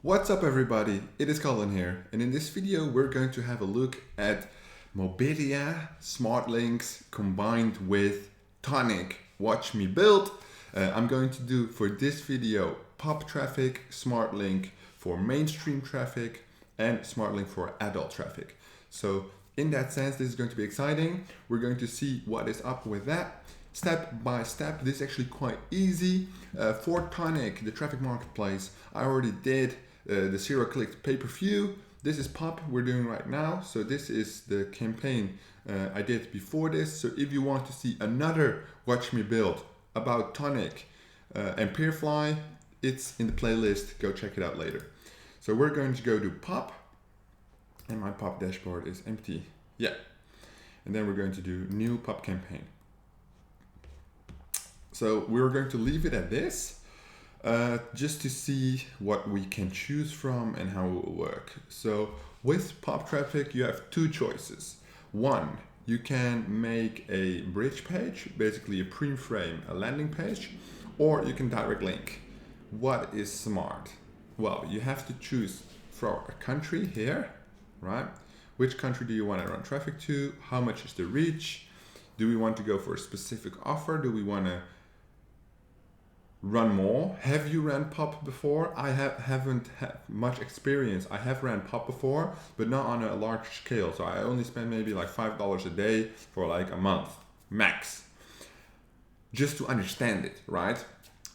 What's up everybody, it is Colin here, and in this video we're going to have a look at Mobidea, Smartlinks combined with Tonic. Watch me build. I'm going to do for this video pop traffic, Smartlink for mainstream traffic, and Smartlink for adult traffic. So in that sense, this is going to be exciting. We're going to see what is up with that. Step by step, this is actually quite easy. For Tonic, the traffic marketplace, I already did the zero-click pay-per-view. This is pop we're doing right now. So this is the campaign I did before this. So if you want to see another Watch Me Build about Tonic and Peerfly, it's in the playlist. Go check it out later. So we're going to go to pop, and my pop dashboard is empty. Yeah. And then we're going to do new pop campaign. So we're going to leave it at this, just to see what we can choose from and how it will work. So with pop traffic, you have two choices. One, you can make a bridge page, basically a pre-frame, a landing page, or you can direct link. What is smart? Well, you have to choose for a country here, right? Which country do you want to run traffic to? How much is the reach? Do we want to go for a specific offer? Do we want to run more? Have you ran pop before? I haven't had much experience. I have ran pop before, but not on a large scale. So I only spend maybe like $5 a day for like a month, max. Just to understand it, right?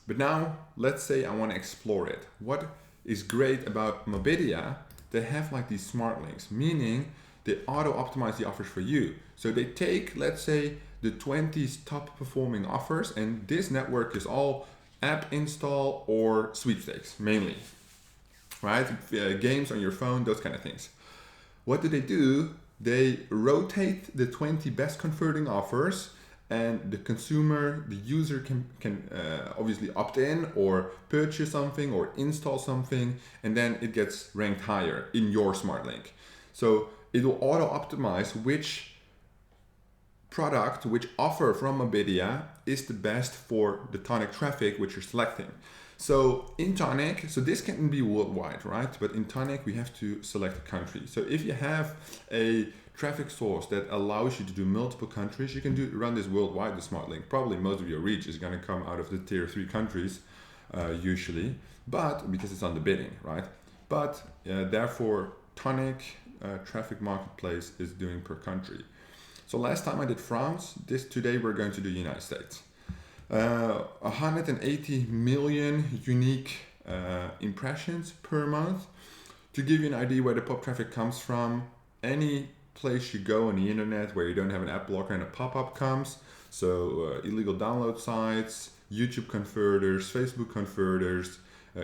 But now, let's say I want to explore it. What is great about Mobidea, they have like these smart links, meaning they auto-optimize the offers for you. So they take, let's say, the 20 top performing offers, and this network is all app install or sweepstakes mainly, right? Games on your phone, those kind of things. What do? They rotate the 20 best converting offers, and the consumer, the user can obviously opt in or purchase something or install something, and then it gets ranked higher in your smart link. So it will auto optimize which product, which offer from Mobidea is the best for the Tonic traffic which you're selecting. So in Tonic, so this can be worldwide, right? But in Tonic, we have to select a country. So if you have a traffic source that allows you to do multiple countries, you can run this worldwide, the smart link. Probably most of your reach is going to come out of the tier 3 countries, usually, but because it's on the bidding, right? But therefore, Tonic traffic marketplace is doing per country. So last time I did France, today we're going to do United States. 180 million unique impressions per month. To give you an idea where the pop traffic comes from, any place you go on the internet where you don't have an app blocker and a pop-up comes. So illegal download sites, YouTube converters, Facebook converters,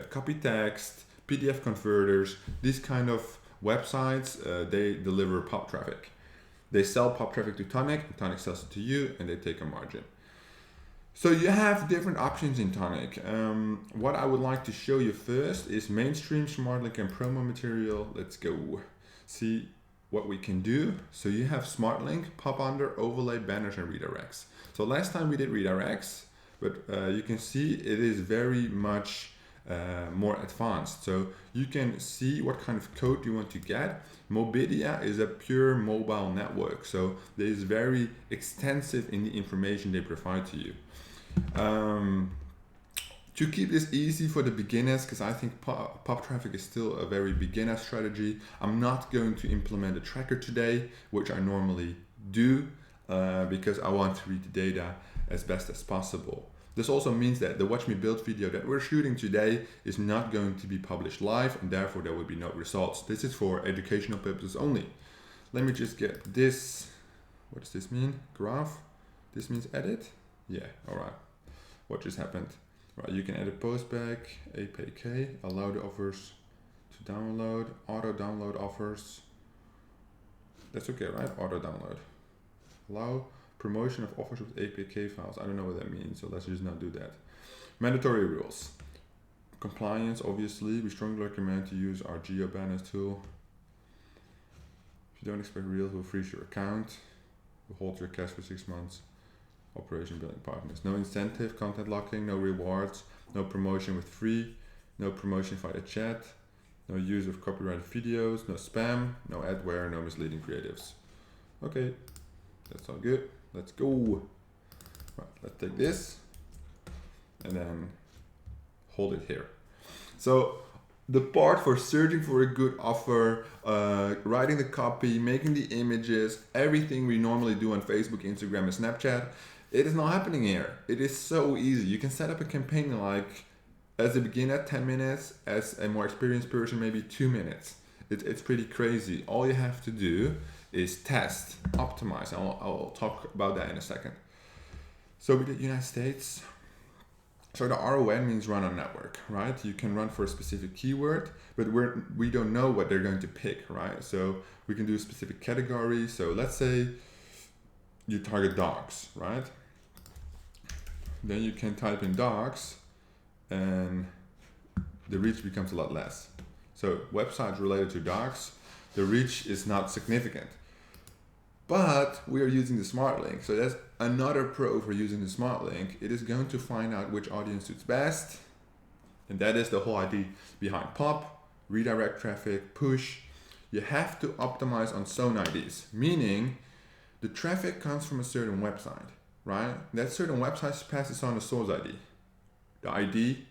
copy text, PDF converters, these kind of websites, they deliver pop traffic. They sell pop traffic to Tonic, Tonic sells it to you, and they take a margin. So you have different options in Tonic. What I would like to show you first is mainstream, Smartlink, and promo material. Let's go see what we can do. So you have Smartlink, pop under, overlay, banners, and redirects. So last time we did redirects, but you can see it is very much more advanced. So you can see what kind of code you want to get. Mobidea is a pure mobile network, so it is very extensive in the information they provide to you. To keep this easy for the beginners, because I think pop traffic is still a very beginner strategy, I'm not going to implement a tracker today, which I normally do, because I want to read the data as best as possible. This also means that the Watch Me Build video that we're shooting today is not going to be published live, and therefore there will be no results. This is for educational purposes only. Let me just get this. What does this mean? Graph? This means edit? Yeah, all right. What just happened? Right, you can edit postback, APK, allow the offers to download, auto download offers. That's okay, right? Auto download. Allow promotion of offers with APK files. I don't know what that means, so let's just not do that. Mandatory rules. Compliance, obviously. We strongly recommend to use our geo banners tool. If you don't expect reels, we'll freeze your account. We'll hold your cash for 6 months. Operation building partners. No incentive, content locking, no rewards, no promotion with free, no promotion via chat, No use of copyrighted videos, no spam, no adware, no misleading creatives. Okay, that's all good. Let's go. Right, let's take this and then hold it here. So the part for searching for a good offer, writing the copy, making the images, everything we normally do on Facebook, Instagram, and Snapchat, it is not happening here. It is so easy. You can set up a campaign like, as a beginner, 10 minutes, as a more experienced person, maybe 2 minutes. It's pretty crazy. All you have to do is test, optimize. I'll talk about that in a second. So with the United States, so the RON means run on network, right? You can run for a specific keyword, but we don't know what they're going to pick, right? So we can do a specific category. So let's say you target dogs, right? Then you can type in dogs and the reach becomes a lot less. So websites related to dogs, the reach is not significant. But we are using the Smartlink, so that's another pro for using the Smartlink. It is going to find out which audience suits best, and that is the whole idea behind pop, redirect traffic, push. You have to optimize on zone IDs, meaning the traffic comes from a certain website, right? That certain website passes on the source ID, the ID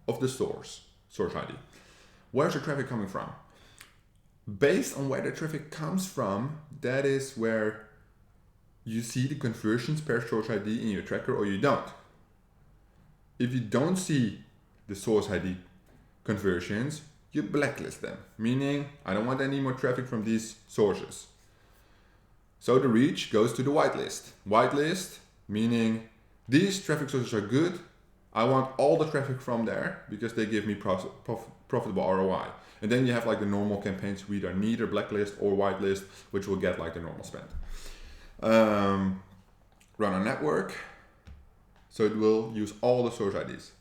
of the source ID. Where's the traffic coming from? Based on where the traffic comes from, that is where you see the conversions per source ID in your tracker, or you don't. If you don't see the source ID conversions, you blacklist them, meaning I don't want any more traffic from these sources. So the reach goes to the whitelist. Whitelist meaning these traffic sources are good. I want all the traffic from there because they give me profitable ROI. And then you have like the normal campaigns we are neither blacklist or whitelist, which will get like the normal spend. Run a network, so it will use all the source IDs.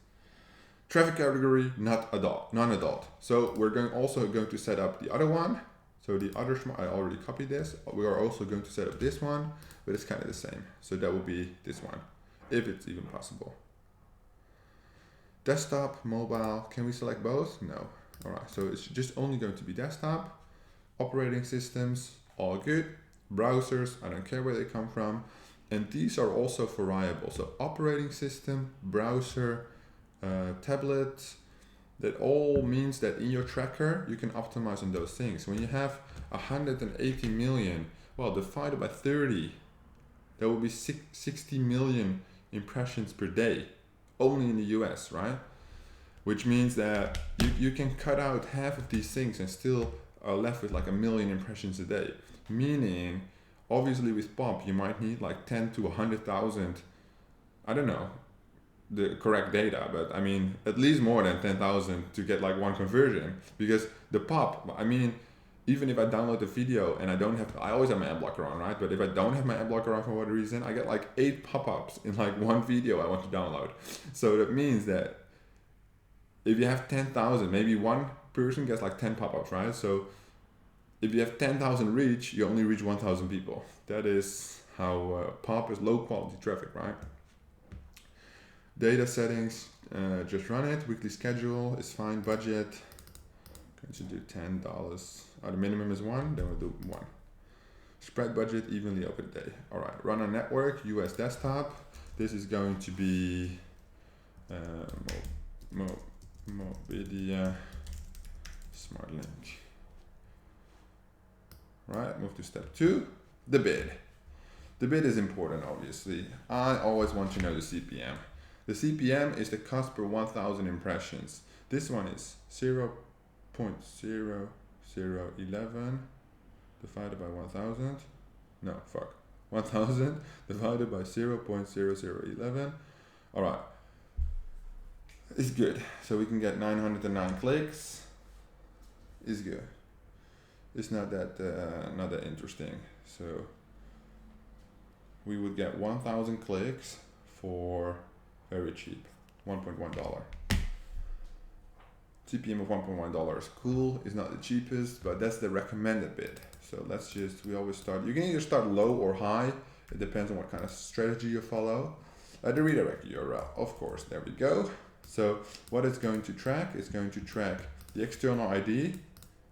Traffic category, not adult, non-adult. So we're also going to set up the other one. So the other, I already copied this. We are also going to set up this one, but it's kind of the same. So that will be this one, if it's even possible. Desktop, mobile, can we select both? No. All right, so it's just only going to be desktop. Operating systems, all good. Browsers, I don't care where they come from. And these are also variable. So operating system, browser, tablet, that all means that in your tracker, you can optimize on those things. When you have 180 million, well, divided by 30, that will be 60 million impressions per day, only in the US, right? Which means that you can cut out half of these things and still are left with like 1 million impressions a day. Meaning, obviously with pop, you might need like 10 to 100,000, I don't know the correct data, but I mean, at least more than 10,000 to get like one conversion. Because the pop, I mean, even if I download the video and I don't have, I always have my ad blocker on, right? But if I don't have my ad blocker on for whatever reason, I get like 8 pop-ups in like one video I want to download. So that means that if you have 10,000, maybe one person gets like 10 pop-ups, right? So if you have 10,000 reach, you only reach 1,000 people. That is how pop is low quality traffic, right? Data settings, just run it. Weekly schedule is fine. Budget, going to do $10. The minimum is 1, then we'll do 1. Spread budget evenly over the day. All right, run a network, US desktop. This is going to be Mobidea, Smartlink. Right, move to step 2, the bid. The bid is important, obviously. I always want to know the CPM. The CPM is the cost per 1,000 impressions. This one is 0.0011 divided by 1,000. No, fuck. 1,000 divided by 0.0011. All right. It's good. So we can get 909 clicks. It's good. It's not that interesting. So we would get 1,000 clicks for very cheap, $1.1. CPM of $1.1 is cool. It's not the cheapest, but that's the recommended bid. So we always start. You can either start low or high. It depends on what kind of strategy you follow. The redirect URL, of course. There we go. So what it's going to track is going to track the external ID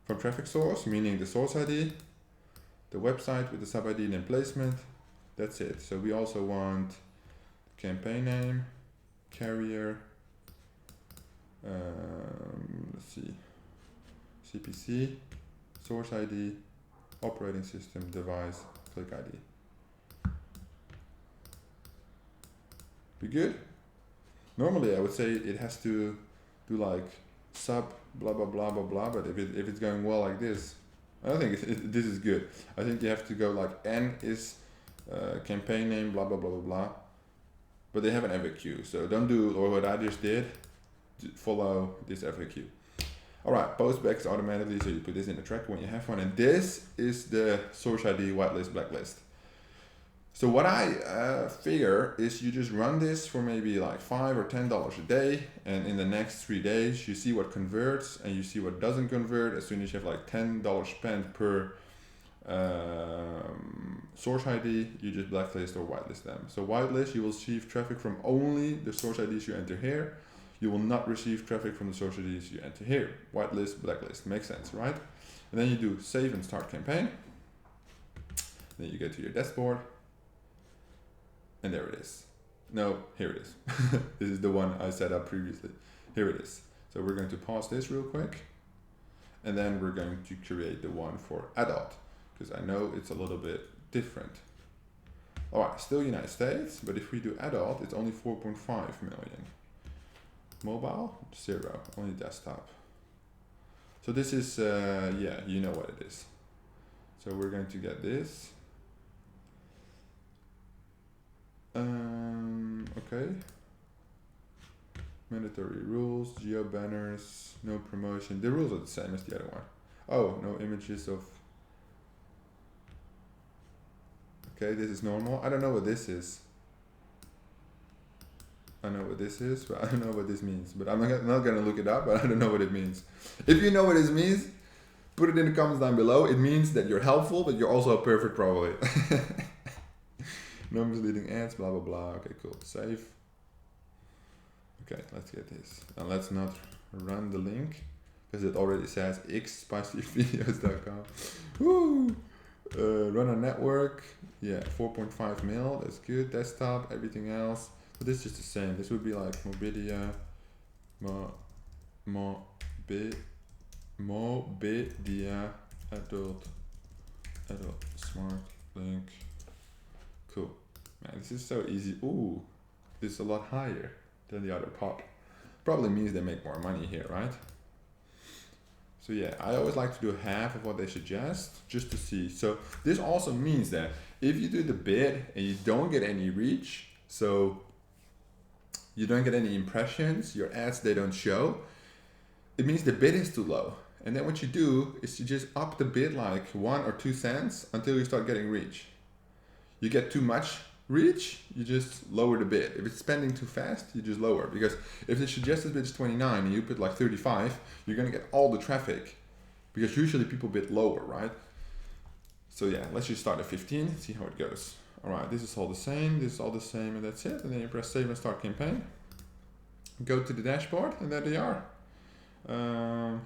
from traffic source, meaning the source ID, the website with the sub ID and then placement. That's it. So we also want campaign name, carrier, let's see, CPC, source ID, operating system, device, click ID. We good? Normally I would say it has to do like sub blah blah blah blah blah, but if it's going well like this, I don't think this is good. I think you have to go like N is campaign name blah blah blah blah blah, but they have an FAQ, so don't do or what I just did. Follow this FAQ. All right, post backs automatically, so you put this in the tracker when you have one, and this is the source ID whitelist blacklist. So what I figure is you just run this for maybe like $5 or $10 a day, and in the next 3 days you see what converts and you see what doesn't convert. As soon as you have like $10 spent per source ID, you just blacklist or whitelist them. So whitelist, you will receive traffic from only the source IDs you enter here. You will not receive traffic from the source IDs you enter here. Whitelist, blacklist, makes sense, right? And then you do save and start campaign. Then you go to your dashboard. And there it is. No, here it is. This is the one I set up previously. Here it is. So we're going to pause this real quick. And then we're going to create the one for adult, because I know it's a little bit different. All right, still United States, but if we do adult, it's only 4.5 million. Mobile, 0, only desktop. So this is, yeah, you know what it is. So we're going to get this. Okay. Mandatory rules, geo banners, no promotion. The rules are the same as the other one. Oh, no images of. Okay, this is normal. I don't know what this is. I know what this is, but I don't know what this means. But I'm not gonna look it up, but I don't know what it means. If you know what this means, put it in the comments down below. It means that you're helpful, but you're also perfect probably. No misleading ads, blah, blah, blah. Okay, cool. Save. Okay, let's get this. And let's not run the link, because it already says xspicyvideos.com. Woo! Run a network. Yeah, 4.5 mil. That's good. Desktop, everything else. But this is just the same. This would be like Mobidea, Mobidea, adult, Smartlink. Cool. Man, this is so easy. Ooh, this is a lot higher than the other pop. Probably means they make more money here, right? So yeah, I always like to do half of what they suggest just to see. So this also means that if you do the bid and you don't get any reach, so you don't get any impressions, your ads, they don't show, it means the bid is too low. And then what you do is you just up the bid like 1 or 2 cents until you start getting reach. You get too much reach, you just lower the bid. If it's spending too fast, you just lower. Because if the suggested bid is 29 and you put like 35, you're gonna get all the traffic. Because usually people bid lower, right? So yeah, let's just start at 15, see how it goes. All right, this is all the same, this is all the same, and that's it. And then you press save and start campaign. Go to the dashboard, and there they are.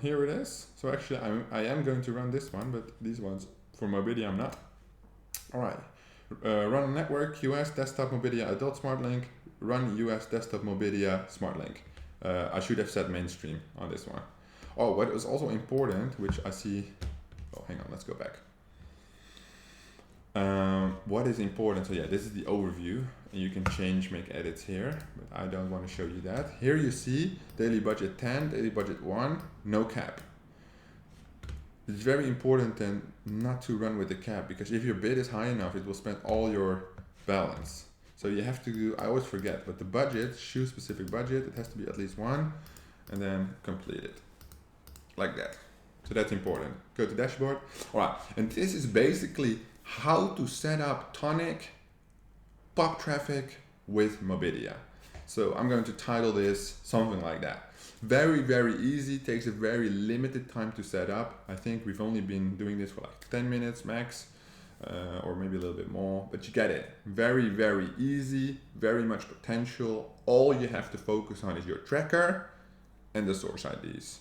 Here it is. So actually, I am going to run this one, but these ones for Mobidea I'm not. All right. Run a network, US desktop Mobidea adult Smartlink, run US desktop Mobidea Smartlink. I should have said mainstream on this one. Oh, what is also important, which I see, oh, hang on, let's go back. What is important, so yeah, this is the overview, and you can change, make edits here, but I don't want to show you that. Here you see daily budget 10, daily budget 1, no cap. It's very important then not to run with the cap, because if your bid is high enough, it will spend all your balance. So you have to do, I always forget, but the budget, choose specific budget, it has to be at least 1, and then complete it. Like that. So that's important. Go to dashboard. All right, and this is basically how to set up Tonic pop traffic with Mobidea. So I'm going to title this something like that. Very, very easy, takes a very limited time to set up. I think we've only been doing this for like 10 minutes max, or maybe a little bit more, but you get it. Very, very easy, very much potential. All you have to focus on is your tracker and the source IDs.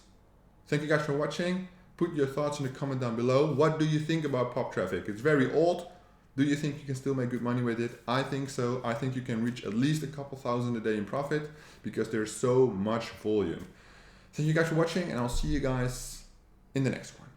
Thank you guys for watching. Put your thoughts in the comment down below. What do you think about pop traffic? It's very old. Do you think you can still make good money with it? I think so. I think you can reach at least a couple thousand a day in profit because there's so much volume. Thank you guys for watching, and I'll see you guys in the next one.